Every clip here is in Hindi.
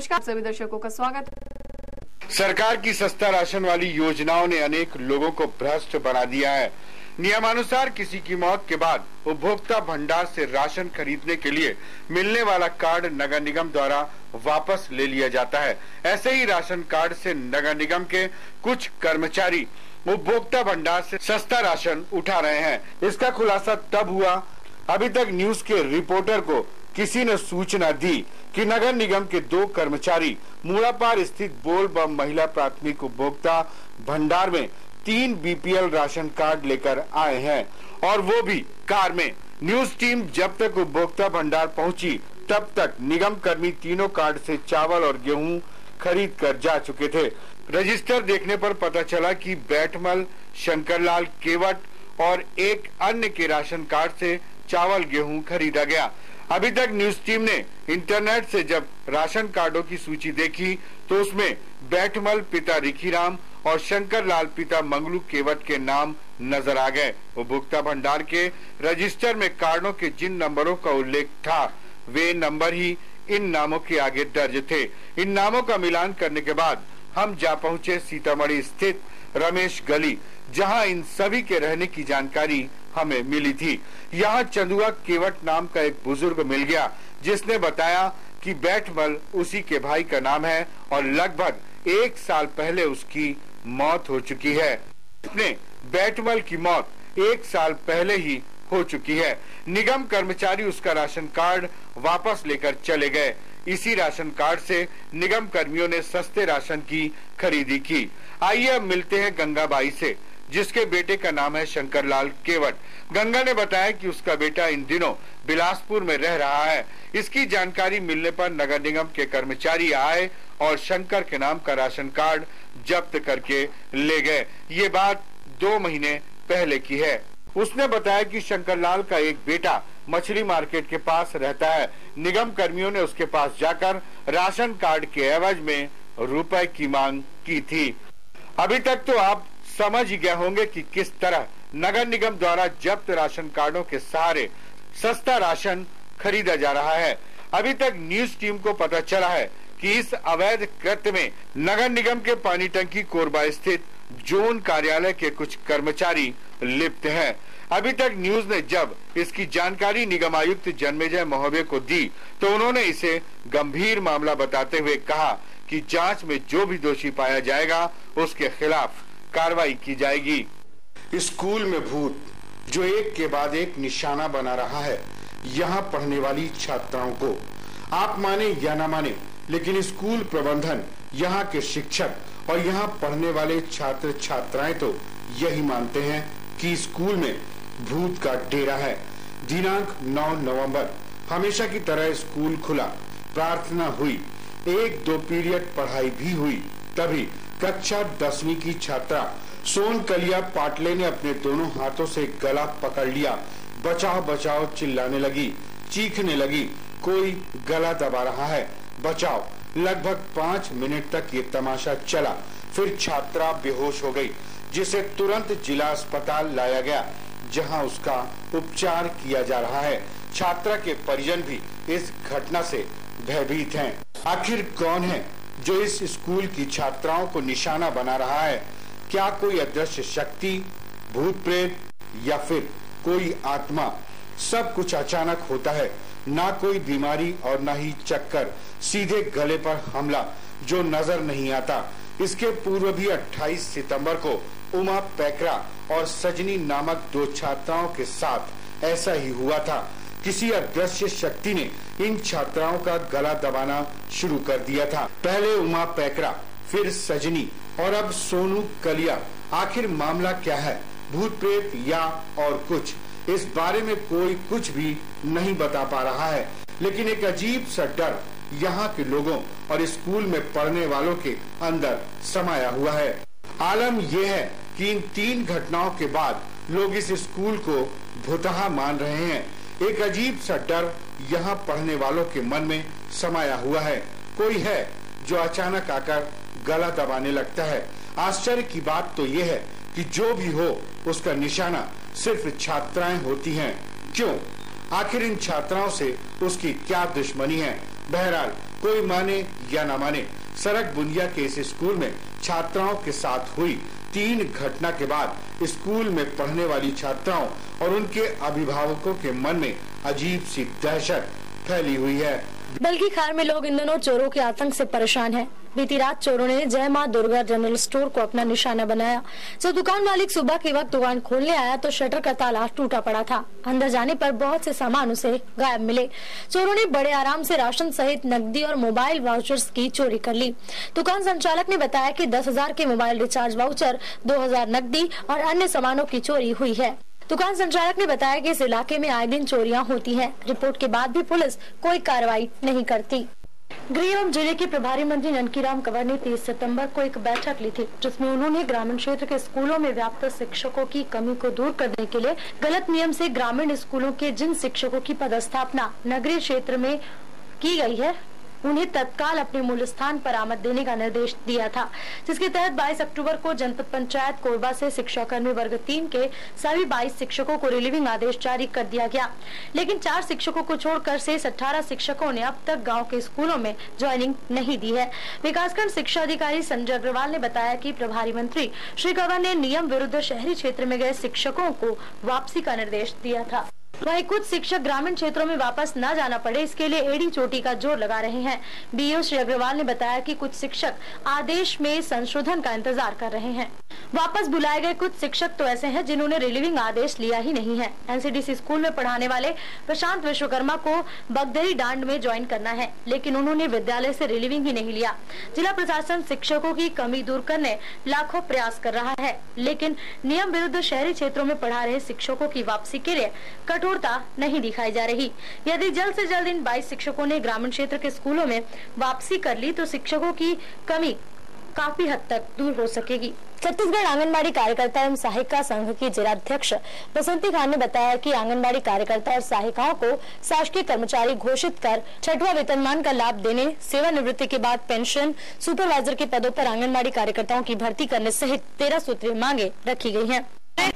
नमस्कार सभी दर्शकों का स्वागत। सरकार की सस्ता राशन वाली योजनाओं ने अनेक लोगों को भ्रष्ट बना दिया है। नियमानुसार किसी की मौत के बाद उपभोक्ता भंडार से राशन खरीदने के लिए मिलने वाला कार्ड नगर निगम द्वारा वापस ले लिया जाता है। ऐसे ही राशन कार्ड से नगर निगम के कुछ कर्मचारी उपभोक्ता भंडार से सस्ता राशन उठा रहे हैं। इसका खुलासा तब हुआ, अभी तक न्यूज के रिपोर्टर को किसी ने सूचना दी कि नगर निगम के 2 कर्मचारी मूलापार स्थित बोल बम महिला प्राथमिक उपभोक्ता भंडार में 3 बीपीएल राशन कार्ड लेकर आए हैं और वो भी कार में। न्यूज टीम जब तक उपभोक्ता भंडार पहुंची तब तक निगम कर्मी तीनों कार्ड से चावल और गेहूं खरीद कर जा चुके थे। रजिस्टर देखने पर पता चला कि बैठमल, शंकरलाल केवट और एक अन्य के राशन कार्ड से चावल गेहूं खरीदा गया। अभी तक न्यूज टीम ने इंटरनेट से जब राशन कार्डों की सूची देखी तो उसमें बैठमल पिता रिखीराम और शंकरलाल पिता मंगलू केवट के नाम नजर आ गए। उपभोक्ता भंडार के रजिस्टर में कार्डों के जिन नंबरों का उल्लेख था वे नंबर ही इन नामों के आगे दर्ज थे। इन नामों का मिलान करने के बाद हम जा पहुंचे सीतामढ़ी स्थित रमेश गली, जहां इन सभी के रहने की जानकारी हमें मिली थी। यहाँ चंदुआ केवट नाम का एक बुजुर्ग मिल गया जिसने बताया कि बैठमल उसी के भाई का नाम है और लगभग 1 साल पहले उसकी मौत हो चुकी है। अपने बैठमल की मौत 1 साल पहले ही हो चुकी है। निगम कर्मचारी उसका राशन कार्ड वापस लेकर चले गए। इसी राशन कार्ड से निगम कर्मियों ने सस्ते राशन की खरीदी की। आइए अब मिलते हैं गंगाबाई से, जिसके बेटे का नाम है शंकरलाल केवट। गंगा ने बताया कि उसका बेटा इन दिनों बिलासपुर में रह रहा है। इसकी जानकारी मिलने पर नगर निगम के कर्मचारी आए और शंकर के नाम का राशन कार्ड जब्त करके ले गए। ये बात 2 महीने पहले की है। उसने बताया कि शंकरलाल का एक बेटा मछली मार्केट के पास रहता है। निगम कर्मियों ने उसके पास जाकर राशन कार्ड के एवज में रुपए की मांग की थी। अभी तक तो आप समझ ही गए होंगे कि किस तरह नगर निगम द्वारा जब्त राशन कार्डों के सहारे सस्ता राशन खरीदा जा रहा है। अभी तक न्यूज टीम को पता चला है कि इस अवैध कृत्य में नगर निगम के पानी टंकी कोरबा स्थित जोन कार्यालय के कुछ कर्मचारी लिप्त हैं। अभी तक न्यूज ने जब इसकी जानकारी निगम आयुक्त जन्मेजय महोदय को दी तो उन्होंने इसे गंभीर मामला बताते हुए कहा कि जांच में जो भी दोषी पाया जाएगा उसके खिलाफ कार्रवाई की जाएगी। स्कूल में भूत जो एक के बाद एक निशाना बना रहा है यहाँ पढ़ने वाली छात्राओं को। आप माने या ना माने, लेकिन स्कूल प्रबंधन, यहाँ के शिक्षक और यहाँ पढ़ने वाले छात्र छात्राएं तो यही मानते हैं कि स्कूल में भूत का डेरा है। दिनांक 9 नवंबर हमेशा की तरह स्कूल खुला, प्रार्थना हुई, 1-2 पीरियड पढ़ाई भी हुई। तभी कक्षा 10वीं की छात्रा सोनकलिया पाटले ने अपने दोनों हाथों से गला पकड़ लिया। बचाओ बचाओ चिल्लाने लगी, चीखने लगी, कोई गला दबा रहा है, बचाओ। लगभग 5 मिनट तक ये तमाशा चला। फिर छात्रा बेहोश हो गई, जिसे तुरंत जिला अस्पताल लाया गया, जहां उसका उपचार किया जा रहा है। छात्रा के परिजन भी इस घटना से भयभीत हैं। आखिर कौन है जो इस स्कूल की छात्राओं को निशाना बना रहा है? क्या कोई अदृश्य शक्ति, भूत प्रेत या फिर कोई आत्मा? सब कुछ अचानक होता है, ना कोई बीमारी और ना ही चक्कर, सीधे गले पर हमला जो नजर नहीं आता। इसके पूर्व भी 28 सितंबर को उमा पैकरा और सजनी नामक 2 छात्राओं के साथ ऐसा ही हुआ था। किसी अदृश्य शक्ति ने इन छात्राओं का गला दबाना शुरू कर दिया था। पहले उमा पैकरा, फिर सजनी और अब सोनू कलिया। आखिर मामला क्या है? भूत प्रेत या और कुछ? इस बारे में कोई कुछ भी नहीं बता पा रहा है, लेकिन एक अजीब सा डर यहाँ के लोगों और स्कूल में पढ़ने वालों के अंदर समाया हुआ है। आलम यह है कि इन 3 घटनाओं के बाद लोग इस स्कूल को भुतहा मान रहे हैं। एक अजीब सा डर यहाँ पढ़ने वालों के मन में समाया हुआ है। कोई है जो अचानक आकर गला दबाने लगता है। आश्चर्य की बात तो ये है कि जो भी हो उसका निशाना सिर्फ छात्राएं होती हैं। क्यों? आखिर इन छात्राओं से उसकी क्या दुश्मनी है? बहरहाल कोई माने या न माने, सड़क बुंदिया के इस स्कूल में छात्राओं के साथ हुई 3 घटना के बाद स्कूल में पढ़ने वाली छात्राओं और उनके अभिभावकों के मन में अजीब सी दहशत फैली हुई है। बल्कि खार में लोग इन दिनों चोरों के आतंक से परेशान हैं। बीती रात चोरों ने जय मां दुर्गा जनरल स्टोर को अपना निशाना बनाया। जब दुकान मालिक सुबह के वक्त दुकान खोलने आया तो शटर का ताला टूटा पड़ा था। अंदर जाने पर बहुत से सामान उसे गायब मिले। चोरों ने बड़े आराम से राशन सहित नकदी और मोबाइल वाउचर्स की चोरी कर ली। दुकान संचालक ने बताया कि 10,000 के मोबाइल रिचार्ज वाउचर, 2,000 नकदी और अन्य सामानों की चोरी हुई है। दुकान संचालक ने बताया कि इस इलाके में आए दिन चोरियां होती हैं। रिपोर्ट के बाद भी पुलिस कोई कार्रवाई नहीं करती। गृह एवं जिले के प्रभारी मंत्री ननकीराम कंवर ने 30 सितंबर को एक बैठक ली थी, जिसमें उन्होंने ग्रामीण क्षेत्र के स्कूलों में व्याप्त शिक्षकों की कमी को दूर करने के लिए गलत नियम से ग्रामीण स्कूलों के जिन शिक्षकों की पदस्थापना नगरीय क्षेत्र में की गई है, उन्हें तत्काल अपने मूल स्थान पर आमद देने का निर्देश दिया था, जिसके तहत 22 अक्टूबर को जनपद पंचायत कोरबा से शिक्षा कर्मी वर्ग 3 के सभी 22 शिक्षकों को रिलीविंग आदेश जारी कर दिया गया। लेकिन 4 शिक्षकों को छोड़कर शेष 18 शिक्षकों ने अब तक गांव के स्कूलों में ज्वाइनिंग नहीं दी है। विकासखंड शिक्षा अधिकारी संजय अग्रवाल ने बताया कि प्रभारी मंत्री श्री कंवर ने नियम विरुद्ध शहरी क्षेत्र में गए शिक्षकों को वापसी का निर्देश दिया था। वहीं कुछ शिक्षक ग्रामीण क्षेत्रों में वापस न जाना पड़े, इसके लिए एड़ी चोटी का जोर लगा रहे हैं। बीईओ श्री अग्रवाल ने बताया कि कुछ शिक्षक आदेश में संशोधन का इंतजार कर रहे हैं। वापस बुलाए गए कुछ शिक्षक तो ऐसे हैं जिन्होंने रिलीविंग आदेश लिया ही नहीं है। एनसीडीसी स्कूल में पढ़ाने वाले प्रशांत विश्वकर्मा को बगदरी डांड में ज्वाइन करना है, लेकिन उन्होंने विद्यालय से रिलीविंग ही नहीं लिया। जिला प्रशासन शिक्षकों की कमी दूर करने लाखों प्रयास कर रहा है, लेकिन नियम विरुद्ध शहरी क्षेत्रों में पढ़ा रहे शिक्षकों की वापसी के लिए कठोरता नहीं दिखाई जा रही। यदि जल्द से जल्द इन 22 शिक्षकों ने ग्रामीण क्षेत्र के स्कूलों में वापसी कर ली तो शिक्षकों की कमी काफी हद तक दूर हो सकेगी। छत्तीसगढ़ आंगनबाड़ी कार्यकर्ता एवं सहायिका संघ की जिलाध्यक्ष बसंती खान ने बताया कि आंगनबाड़ी कार्यकर्ता और सहायिकाओं को शासकीय कर्मचारी घोषित कर 6वां वेतनमान का लाभ देने, सेवानिवृत्ति के बाद पेंशन, सुपरवाइजर के पदों पर आंगनबाड़ी कार्यकर्ताओं की भर्ती करने सहित 13 सूत्रीय मांगे रखी गई हैं।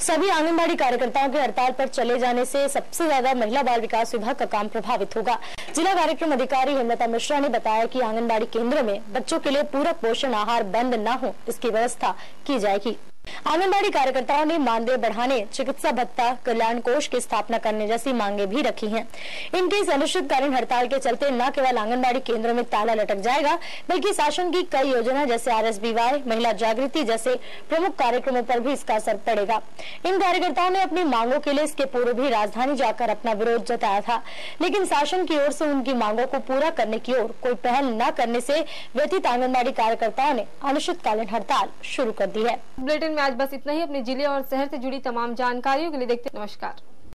सभी आंगनबाड़ी कार्यकर्ताओं के हड़ताल पर चले जाने से सबसे ज्यादा महिला बाल विकास विभाग का काम प्रभावित होगा। जिला कार्यक्रम अधिकारी हेमलता मिश्रा ने बताया कि आंगनबाड़ी केंद्रों में बच्चों के लिए पूरक पोषण आहार बंद न हो, इसकी व्यवस्था की जाएगी। आंगनबाड़ी कार्यकर्ताओं ने मानदेय बढ़ाने, चिकित्सा भत्ता, कल्याण कोष की स्थापना करने जैसी मांगे भी रखी हैं। इनके इस अनिश्चितकालीन हड़ताल के चलते न केवल आंगनबाड़ी केंद्रों में ताला लटक जाएगा, बल्कि शासन की कई योजना जैसे RSBY, महिला जागृति जैसे प्रमुख कार्यक्रमों पर भी इसका असर पड़ेगा। इन कार्यकर्ताओं ने अपनी मांगों के लिए इसके पूर्व भी राजधानी जाकर अपना विरोध जताया था, लेकिन शासन की ओर से उनकी मांगों को पूरा करने की ओर कोई पहल न करने से व्यथित आंगनबाड़ी कार्यकर्ताओं ने अनिश्चितकालीन हड़ताल शुरू कर दी है। बुलेटिन में आज बस इतना ही। अपने जिले और शहर से जुड़ी तमाम जानकारियों के लिए देखते नमस्कार।